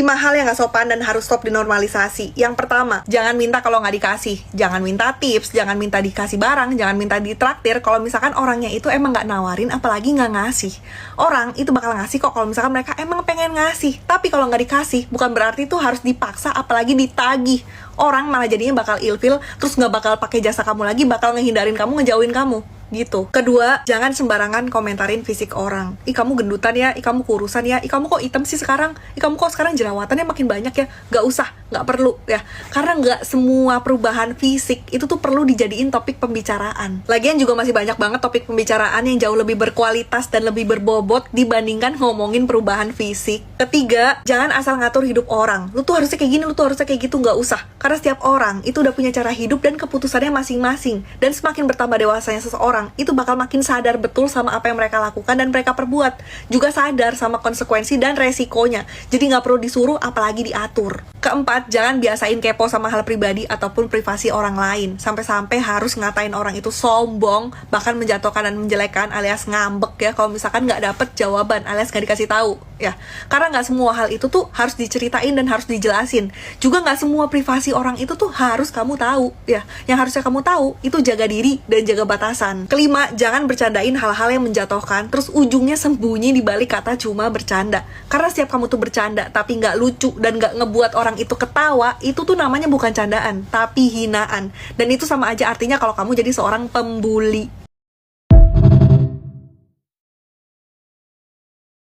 5 hal yang gak sopan dan harus stop dinormalisasi. Yang pertama, jangan minta kalau gak dikasih. Jangan minta tips, jangan minta dikasih barang, jangan minta ditraktir kalau misalkan orangnya itu emang gak nawarin, apalagi gak ngasih. Orang itu bakal ngasih kok kalau misalkan mereka emang pengen ngasih. Tapi kalau gak dikasih, bukan berarti itu harus dipaksa, apalagi ditagih. Orang malah jadinya bakal ilfil, terus gak bakal pakai jasa kamu lagi, bakal ngehindarin kamu, ngejauhin kamu gitu. Kedua, jangan sembarangan komentarin fisik orang. Ih, kamu gendutan ya, ih, kamu kurusan ya, ih, kamu kok hitam sih sekarang, ih, kamu kok sekarang jerawatannya makin banyak ya. Gak usah, gak perlu ya. Karena gak semua perubahan fisik itu tuh perlu dijadiin topik pembicaraan. Lagian juga masih banyak banget topik pembicaraan yang jauh lebih berkualitas dan lebih berbobot dibandingkan ngomongin perubahan fisik. Ketiga, jangan asal ngatur hidup orang. Lu tuh harusnya kayak gini, lu tuh harusnya kayak gitu, gak usah. Karena setiap orang itu udah punya cara hidup dan keputusannya masing-masing. Dan semakin bertambah dewasanya seseorang, itu bakal makin sadar betul sama apa yang mereka lakukan dan mereka perbuat. Juga sadar sama konsekuensi dan resikonya. Jadi gak perlu disuruh, apalagi diatur. Keempat, jangan biasain kepo sama hal pribadi ataupun privasi orang lain. Sampai-sampai harus ngatain orang itu sombong, bahkan menjatuhkan dan menjelekkan alias ngambek ya, kalau misalkan gak dapet jawaban alias gak dikasih tahu ya. Karena gak semua hal itu tuh harus diceritain dan harus dijelasin. Juga gak semua privasi orang itu tuh harus kamu tahu ya. Yang harusnya kamu tahu itu jaga diri dan jaga batasan. Kelima, jangan bercandain hal-hal yang menjatuhkan terus ujungnya sembunyi di balik kata cuma bercanda. Karena setiap kamu tuh bercanda tapi gak lucu dan gak ngebuat orang itu ketawa, itu tuh namanya bukan candaan tapi hinaan. Dan itu sama aja artinya kalau kamu jadi seorang pembuli.